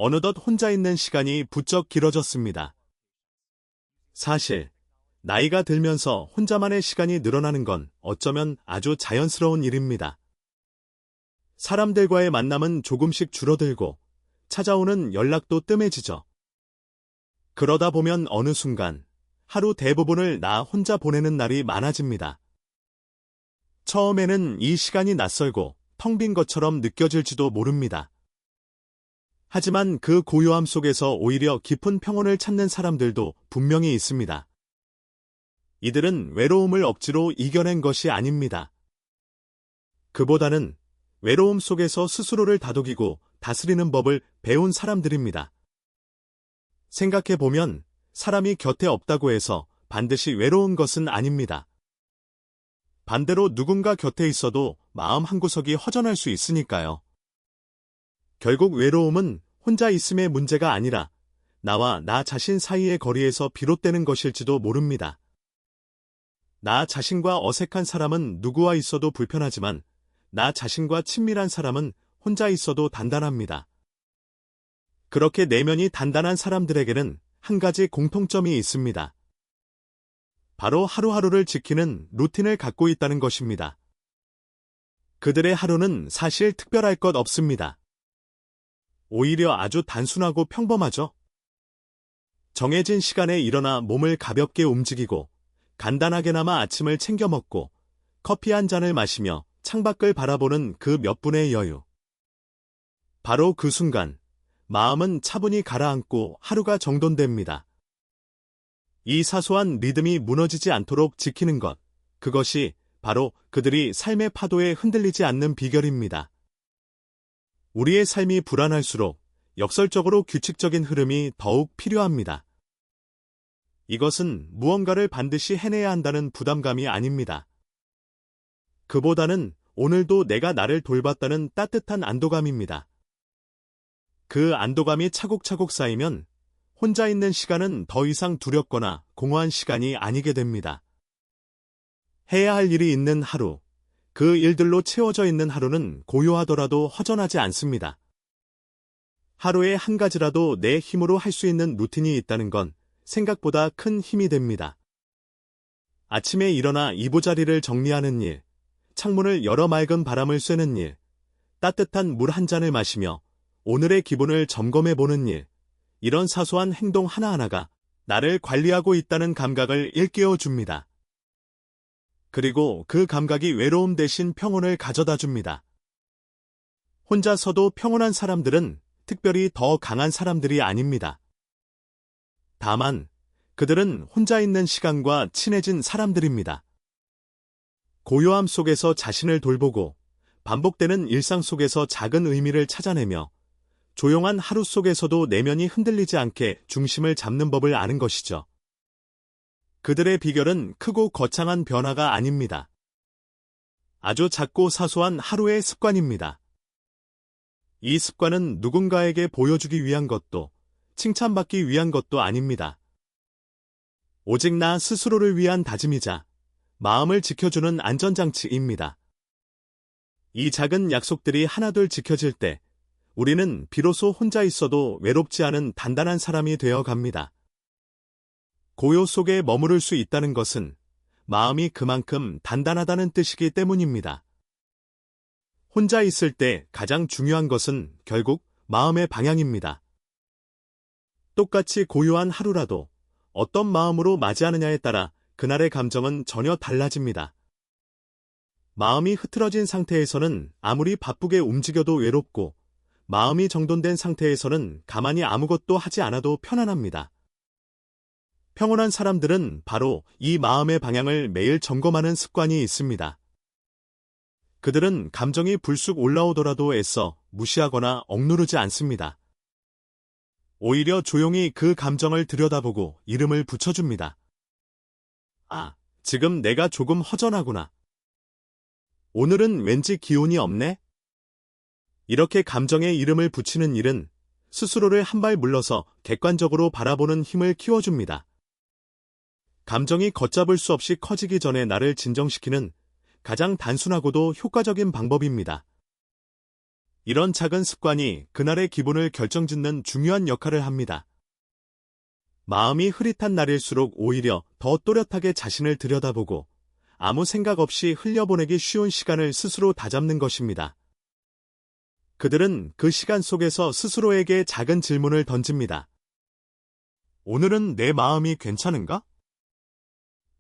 어느덧 혼자 있는 시간이 부쩍 길어졌습니다. 사실 나이가 들면서 혼자만의 시간이 늘어나는 건 어쩌면 아주 자연스러운 일입니다. 사람들과의 만남은 조금씩 줄어들고 찾아오는 연락도 뜸해지죠. 그러다 보면 어느 순간 하루 대부분을 나 혼자 보내는 날이 많아집니다. 처음에는 이 시간이 낯설고 텅 빈 것처럼 느껴질지도 모릅니다. 하지만 그 고요함 속에서 오히려 깊은 평온을 찾는 사람들도 분명히 있습니다. 이들은 외로움을 억지로 이겨낸 것이 아닙니다. 그보다는 외로움 속에서 스스로를 다독이고 다스리는 법을 배운 사람들입니다. 생각해보면 사람이 곁에 없다고 해서 반드시 외로운 것은 아닙니다. 반대로 누군가 곁에 있어도 마음 한구석이 허전할 수 있으니까요. 결국 외로움은 혼자 있음의 문제가 아니라 나와 나 자신 사이의 거리에서 비롯되는 것일지도 모릅니다. 나 자신과 어색한 사람은 누구와 있어도 불편하지만 나 자신과 친밀한 사람은 혼자 있어도 단단합니다. 그렇게 내면이 단단한 사람들에게는 한 가지 공통점이 있습니다. 바로 하루하루를 지키는 루틴을 갖고 있다는 것입니다. 그들의 하루는 사실 특별할 것 없습니다. 오히려 아주 단순하고 평범하죠. 정해진 시간에 일어나 몸을 가볍게 움직이고 간단하게나마 아침을 챙겨 먹고 커피 한 잔을 마시며 창밖을 바라보는 그 몇 분의 여유. 바로 그 순간 마음은 차분히 가라앉고 하루가 정돈됩니다. 이 사소한 리듬이 무너지지 않도록 지키는 것, 그것이 바로 그들이 삶의 파도에 흔들리지 않는 비결입니다. 우리의 삶이 불안할수록 역설적으로 규칙적인 흐름이 더욱 필요합니다. 이것은 무언가를 반드시 해내야 한다는 부담감이 아닙니다. 그보다는 오늘도 내가 나를 돌봤다는 따뜻한 안도감입니다. 그 안도감이 차곡차곡 쌓이면 혼자 있는 시간은 더 이상 두렵거나 공허한 시간이 아니게 됩니다. 해야 할 일이 있는 하루, 그 일들로 채워져 있는 하루는 고요하더라도 허전하지 않습니다. 하루에 한 가지라도 내 힘으로 할 수 있는 루틴이 있다는 건 생각보다 큰 힘이 됩니다. 아침에 일어나 이부자리를 정리하는 일, 창문을 열어 맑은 바람을 쐬는 일, 따뜻한 물 한 잔을 마시며 오늘의 기분을 점검해보는 일, 이런 사소한 행동 하나하나가 나를 관리하고 있다는 감각을 일깨워줍니다. 그리고 그 감각이 외로움 대신 평온을 가져다 줍니다. 혼자서도 평온한 사람들은 특별히 더 강한 사람들이 아닙니다. 다만 그들은 혼자 있는 시간과 친해진 사람들입니다. 고요함 속에서 자신을 돌보고 반복되는 일상 속에서 작은 의미를 찾아내며 조용한 하루 속에서도 내면이 흔들리지 않게 중심을 잡는 법을 아는 것이죠. 그들의 비결은 크고 거창한 변화가 아닙니다. 아주 작고 사소한 하루의 습관입니다. 이 습관은 누군가에게 보여주기 위한 것도 칭찬받기 위한 것도 아닙니다. 오직 나 스스로를 위한 다짐이자 마음을 지켜주는 안전장치입니다. 이 작은 약속들이 하나둘 지켜질 때 우리는 비로소 혼자 있어도 외롭지 않은 단단한 사람이 되어 갑니다. 고요 속에 머무를 수 있다는 것은 마음이 그만큼 단단하다는 뜻이기 때문입니다. 혼자 있을 때 가장 중요한 것은 결국 마음의 방향입니다. 똑같이 고요한 하루라도 어떤 마음으로 맞이하느냐에 따라 그날의 감정은 전혀 달라집니다. 마음이 흐트러진 상태에서는 아무리 바쁘게 움직여도 외롭고 마음이 정돈된 상태에서는 가만히 아무것도 하지 않아도 편안합니다. 평온한 사람들은 바로 이 마음의 방향을 매일 점검하는 습관이 있습니다. 그들은 감정이 불쑥 올라오더라도 애써 무시하거나 억누르지 않습니다. 오히려 조용히 그 감정을 들여다보고 이름을 붙여줍니다. 아, 지금 내가 조금 허전하구나. 오늘은 왠지 기운이 없네? 이렇게 감정에 이름을 붙이는 일은 스스로를 한 발 물러서 객관적으로 바라보는 힘을 키워줍니다. 감정이 걷잡을 수 없이 커지기 전에 나를 진정시키는 가장 단순하고도 효과적인 방법입니다. 이런 작은 습관이 그날의 기분을 결정짓는 중요한 역할을 합니다. 마음이 흐릿한 날일수록 오히려 더 또렷하게 자신을 들여다보고 아무 생각 없이 흘려보내기 쉬운 시간을 스스로 다잡는 것입니다. 그들은 그 시간 속에서 스스로에게 작은 질문을 던집니다. 오늘은 내 마음이 괜찮은가?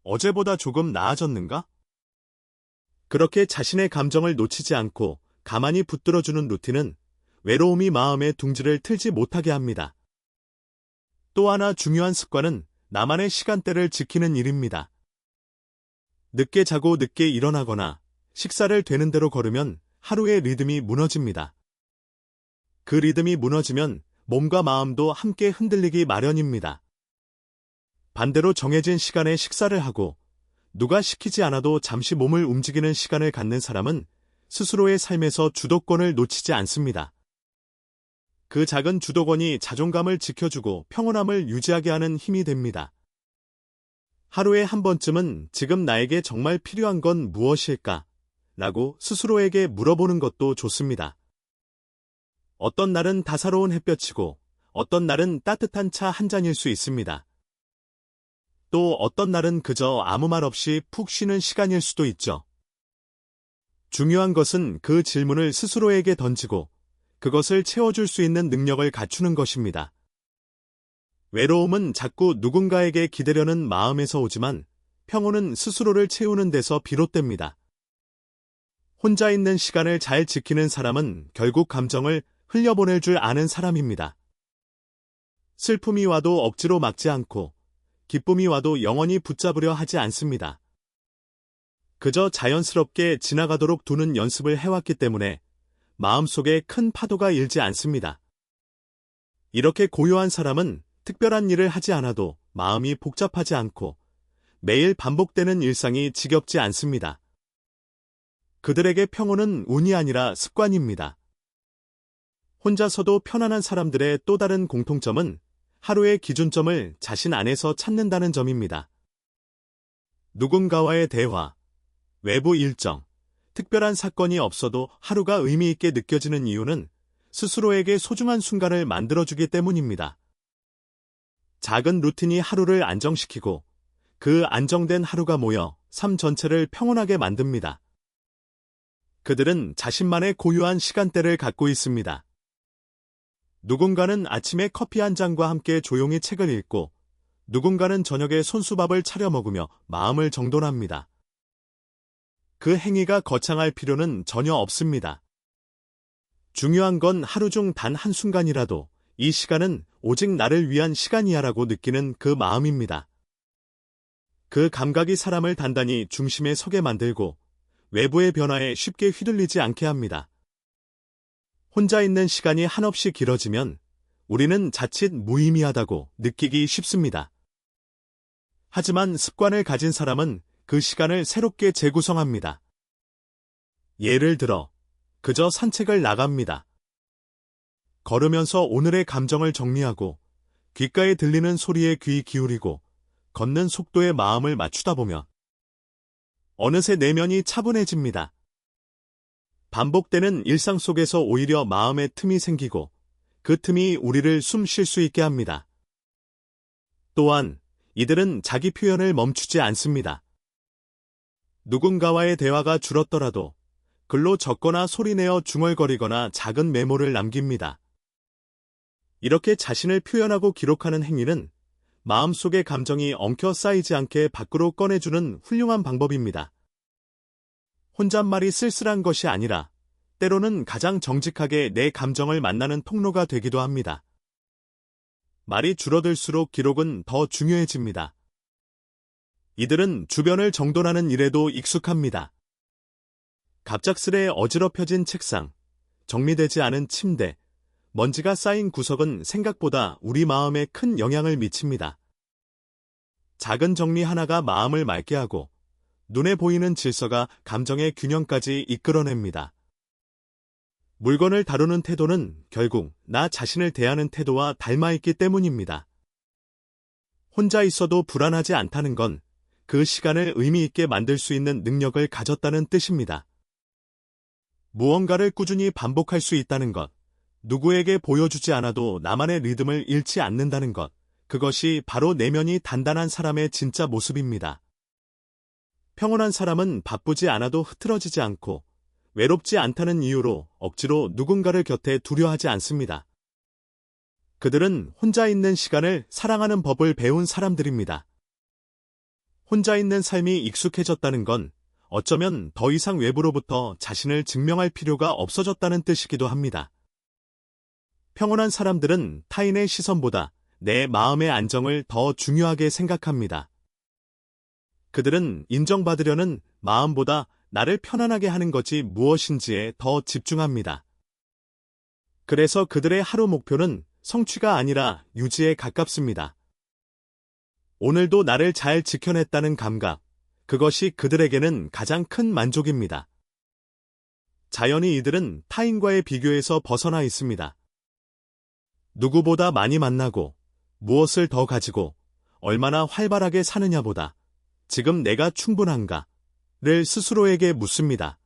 어제보다 조금 나아졌는가? 그렇게 자신의 감정을 놓치지 않고 가만히 붙들어주는 루틴은 외로움이 마음의 둥지를 틀지 못하게 합니다. 또 하나 중요한 습관은 나만의 시간대를 지키는 일입니다. 늦게 자고 늦게 일어나거나 식사를 되는 대로 걸으면 하루의 리듬이 무너집니다. 그 리듬이 무너지면 몸과 마음도 함께 흔들리기 마련입니다. 반대로 정해진 시간에 식사를 하고 누가 시키지 않아도 잠시 몸을 움직이는 시간을 갖는 사람은 스스로의 삶에서 주도권을 놓치지 않습니다. 그 작은 주도권이 자존감을 지켜주고 평온함을 유지하게 하는 힘이 됩니다. 하루에 한 번쯤은 지금 나에게 정말 필요한 건 무엇일까? 라고 스스로에게 물어보는 것도 좋습니다. 어떤 날은 따사로운 햇볕이고 어떤 날은 따뜻한 차 한 잔일 수 있습니다. 또 어떤 날은 그저 아무 말 없이 푹 쉬는 시간일 수도 있죠. 중요한 것은 그 질문을 스스로에게 던지고 그것을 채워줄 수 있는 능력을 갖추는 것입니다. 외로움은 자꾸 누군가에게 기대려는 마음에서 오지만 평온은 스스로를 채우는 데서 비롯됩니다. 혼자 있는 시간을 잘 지키는 사람은 결국 감정을 흘려보낼 줄 아는 사람입니다. 슬픔이 와도 억지로 막지 않고 기쁨이 와도 영원히 붙잡으려 하지 않습니다. 그저 자연스럽게 지나가도록 두는 연습을 해왔기 때문에 마음속에 큰 파도가 일지 않습니다. 이렇게 고요한 사람은 특별한 일을 하지 않아도 마음이 복잡하지 않고 매일 반복되는 일상이 지겹지 않습니다. 그들에게 평온은 운이 아니라 습관입니다. 혼자서도 편안한 사람들의 또 다른 공통점은 하루의 기준점을 자신 안에서 찾는다는 점입니다. 누군가와의 대화, 외부 일정, 특별한 사건이 없어도 하루가 의미 있게 느껴지는 이유는 스스로에게 소중한 순간을 만들어주기 때문입니다. 작은 루틴이 하루를 안정시키고 그 안정된 하루가 모여 삶 전체를 평온하게 만듭니다. 그들은 자신만의 고유한 시간대를 갖고 있습니다. 누군가는 아침에 커피 한 잔과 함께 조용히 책을 읽고 누군가는 저녁에 손수밥을 차려 먹으며 마음을 정돈합니다. 그 행위가 거창할 필요는 전혀 없습니다. 중요한 건 하루 중 단 한순간이라도 이 시간은 오직 나를 위한 시간이야라고 느끼는 그 마음입니다. 그 감각이 사람을 단단히 중심에 서게 만들고 외부의 변화에 쉽게 휘둘리지 않게 합니다. 혼자 있는 시간이 한없이 길어지면 우리는 자칫 무의미하다고 느끼기 쉽습니다. 하지만 습관을 가진 사람은 그 시간을 새롭게 재구성합니다. 예를 들어, 그저 산책을 나갑니다. 걸으면서 오늘의 감정을 정리하고 귓가에 들리는 소리에 귀 기울이고 걷는 속도에 마음을 맞추다 보면 어느새 내면이 차분해집니다. 반복되는 일상 속에서 오히려 마음의 틈이 생기고 그 틈이 우리를 숨 쉴 수 있게 합니다. 또한 이들은 자기 표현을 멈추지 않습니다. 누군가와의 대화가 줄었더라도 글로 적거나 소리내어 중얼거리거나 작은 메모를 남깁니다. 이렇게 자신을 표현하고 기록하는 행위는 마음속의 감정이 엉켜 쌓이지 않게 밖으로 꺼내주는 훌륭한 방법입니다. 혼잣말이 쓸쓸한 것이 아니라 때로는 가장 정직하게 내 감정을 만나는 통로가 되기도 합니다. 말이 줄어들수록 기록은 더 중요해집니다. 이들은 주변을 정돈하는 일에도 익숙합니다. 갑작스레 어지럽혀진 책상, 정리되지 않은 침대, 먼지가 쌓인 구석은 생각보다 우리 마음에 큰 영향을 미칩니다. 작은 정리 하나가 마음을 맑게 하고 눈에 보이는 질서가 감정의 균형까지 이끌어냅니다. 물건을 다루는 태도는 결국 나 자신을 대하는 태도와 닮아있기 때문입니다. 혼자 있어도 불안하지 않다는 건 그 시간을 의미 있게 만들 수 있는 능력을 가졌다는 뜻입니다. 무언가를 꾸준히 반복할 수 있다는 것, 누구에게 보여주지 않아도 나만의 리듬을 잃지 않는다는 것, 그것이 바로 내면이 단단한 사람의 진짜 모습입니다. 평온한 사람은 바쁘지 않아도 흐트러지지 않고 외롭지 않다는 이유로 억지로 누군가를 곁에 두려 하지 않습니다. 그들은 혼자 있는 시간을 사랑하는 법을 배운 사람들입니다. 혼자 있는 삶이 익숙해졌다는 건 어쩌면 더 이상 외부로부터 자신을 증명할 필요가 없어졌다는 뜻이기도 합니다. 평온한 사람들은 타인의 시선보다 내 마음의 안정을 더 중요하게 생각합니다. 그들은 인정받으려는 마음보다 나를 편안하게 하는 것이 무엇인지에 더 집중합니다. 그래서 그들의 하루 목표는 성취가 아니라 유지에 가깝습니다. 오늘도 나를 잘 지켜냈다는 감각, 그것이 그들에게는 가장 큰 만족입니다. 자연히 이들은 타인과의 비교에서 벗어나 있습니다. 누구보다 많이 만나고, 무엇을 더 가지고, 얼마나 활발하게 사느냐보다 지금 내가 충분한가?를 스스로에게 묻습니다.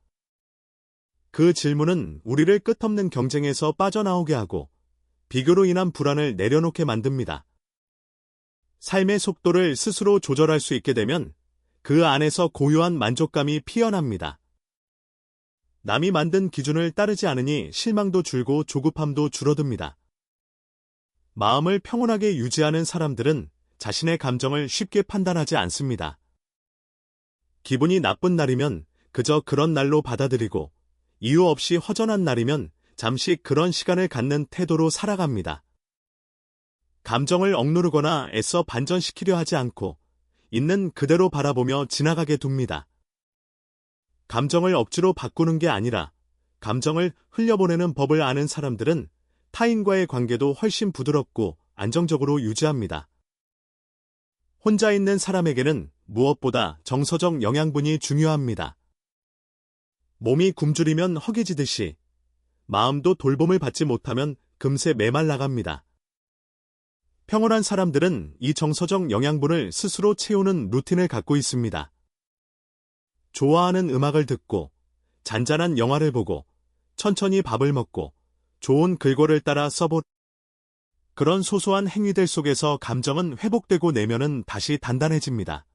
그 질문은 우리를 끝없는 경쟁에서 빠져나오게 하고 비교로 인한 불안을 내려놓게 만듭니다. 삶의 속도를 스스로 조절할 수 있게 되면 그 안에서 고요한 만족감이 피어납니다. 남이 만든 기준을 따르지 않으니 실망도 줄고 조급함도 줄어듭니다. 마음을 평온하게 유지하는 사람들은 자신의 감정을 쉽게 판단하지 않습니다. 기분이 나쁜 날이면 그저 그런 날로 받아들이고 이유 없이 허전한 날이면 잠시 그런 시간을 갖는 태도로 살아갑니다. 감정을 억누르거나 애써 반전시키려 하지 않고 있는 그대로 바라보며 지나가게 둡니다. 감정을 억지로 바꾸는 게 아니라 감정을 흘려보내는 법을 아는 사람들은 타인과의 관계도 훨씬 부드럽고 안정적으로 유지합니다. 혼자 있는 사람에게는 무엇보다 정서적 영양분이 중요합니다. 몸이 굶주리면 허기지듯이 마음도 돌봄을 받지 못하면 금세 메말라갑니다. 평온한 사람들은 이 정서적 영양분을 스스로 채우는 루틴을 갖고 있습니다. 좋아하는 음악을 듣고, 잔잔한 영화를 보고, 천천히 밥을 먹고, 좋은 글귀를 따라 써보 그런 소소한 행위들 속에서 감정은 회복되고 내면은 다시 단단해집니다.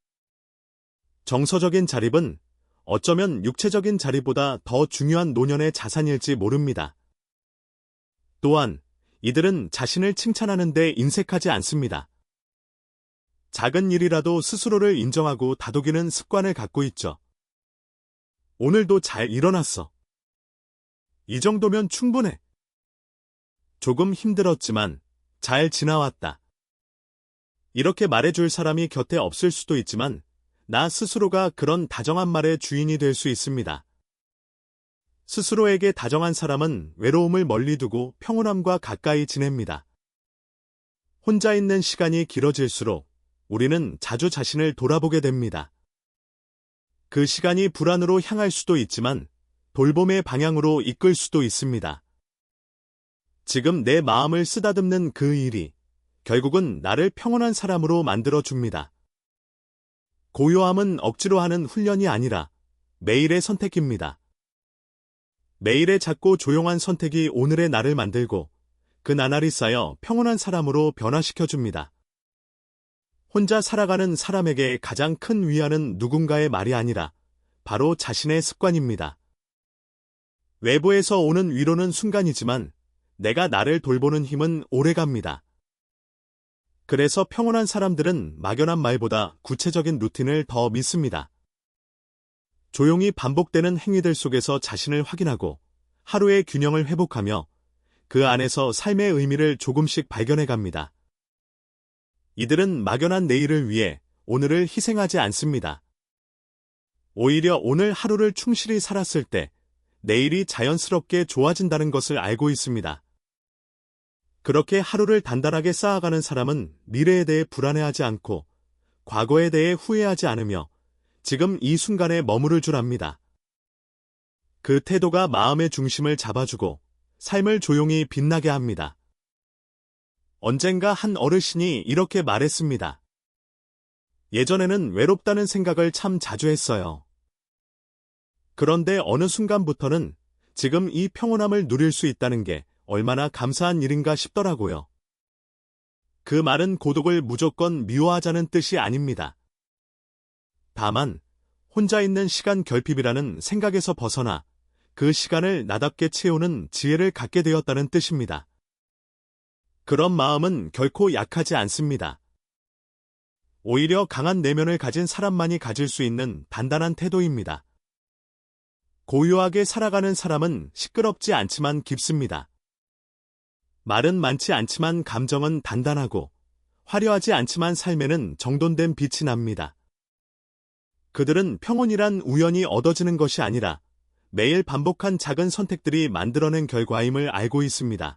정서적인 자립은 어쩌면 육체적인 자립보다 더 중요한 노년의 자산일지 모릅니다. 또한 이들은 자신을 칭찬하는 데 인색하지 않습니다. 작은 일이라도 스스로를 인정하고 다독이는 습관을 갖고 있죠. 오늘도 잘 일어났어. 이 정도면 충분해. 조금 힘들었지만 잘 지나왔다. 이렇게 말해줄 사람이 곁에 없을 수도 있지만 나 스스로가 그런 다정한 말의 주인이 될 수 있습니다. 스스로에게 다정한 사람은 외로움을 멀리 두고 평온함과 가까이 지냅니다. 혼자 있는 시간이 길어질수록 우리는 자주 자신을 돌아보게 됩니다. 그 시간이 불안으로 향할 수도 있지만 돌봄의 방향으로 이끌 수도 있습니다. 지금 내 마음을 쓰다듬는 그 일이 결국은 나를 평온한 사람으로 만들어줍니다. 고요함은 억지로 하는 훈련이 아니라 매일의 선택입니다. 매일의 작고 조용한 선택이 오늘의 나를 만들고 그 나날이 쌓여 평온한 사람으로 변화시켜줍니다. 혼자 살아가는 사람에게 가장 큰 위안은 누군가의 말이 아니라 바로 자신의 습관입니다. 외부에서 오는 위로는 순간이지만 내가 나를 돌보는 힘은 오래갑니다. 그래서 평온한 사람들은 막연한 말보다 구체적인 루틴을 더 믿습니다. 조용히 반복되는 행위들 속에서 자신을 확인하고 하루의 균형을 회복하며 그 안에서 삶의 의미를 조금씩 발견해 갑니다. 이들은 막연한 내일을 위해 오늘을 희생하지 않습니다. 오히려 오늘 하루를 충실히 살았을 때 내일이 자연스럽게 좋아진다는 것을 알고 있습니다. 그렇게 하루를 단단하게 쌓아가는 사람은 미래에 대해 불안해하지 않고 과거에 대해 후회하지 않으며 지금 이 순간에 머무를 줄 압니다. 그 태도가 마음의 중심을 잡아주고 삶을 조용히 빛나게 합니다. 언젠가 한 어르신이 이렇게 말했습니다. 예전에는 외롭다는 생각을 참 자주 했어요. 그런데 어느 순간부터는 지금 이 평온함을 누릴 수 있다는 게 얼마나 감사한 일인가 싶더라고요. 그 말은 고독을 무조건 미워하자는 뜻이 아닙니다. 다만 혼자 있는 시간 결핍이라는 생각에서 벗어나 그 시간을 나답게 채우는 지혜를 갖게 되었다는 뜻입니다. 그런 마음은 결코 약하지 않습니다. 오히려 강한 내면을 가진 사람만이 가질 수 있는 단단한 태도입니다. 고요하게 살아가는 사람은 시끄럽지 않지만 깊습니다. 말은 많지 않지만 감정은 단단하고 화려하지 않지만 삶에는 정돈된 빛이 납니다. 그들은 평온이란 우연히 얻어지는 것이 아니라 매일 반복한 작은 선택들이 만들어낸 결과임을 알고 있습니다.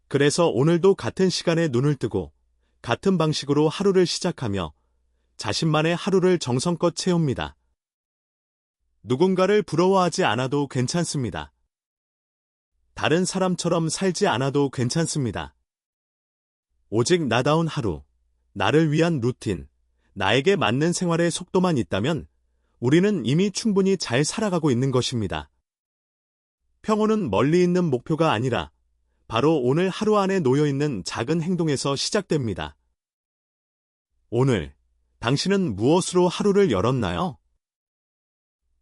그래서 오늘도 같은 시간에 눈을 뜨고 같은 방식으로 하루를 시작하며 자신만의 하루를 정성껏 채웁니다. 누군가를 부러워하지 않아도 괜찮습니다. 다른 사람처럼 살지 않아도 괜찮습니다. 오직 나다운 하루, 나를 위한 루틴, 나에게 맞는 생활의 속도만 있다면 우리는 이미 충분히 잘 살아가고 있는 것입니다. 평온은 멀리 있는 목표가 아니라 바로 오늘 하루 안에 놓여있는 작은 행동에서 시작됩니다. 오늘 당신은 무엇으로 하루를 열었나요?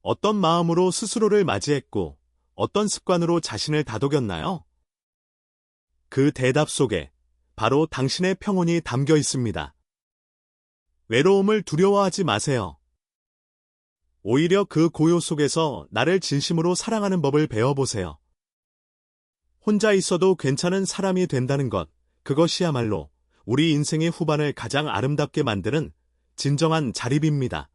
어떤 마음으로 스스로를 맞이했고 어떤 습관으로 자신을 다독였나요? 그 대답 속에 바로 당신의 평온이 담겨 있습니다. 외로움을 두려워하지 마세요. 오히려 그 고요 속에서 나를 진심으로 사랑하는 법을 배워보세요. 혼자 있어도 괜찮은 사람이 된다는 것, 그것이야말로 우리 인생의 후반을 가장 아름답게 만드는 진정한 자립입니다.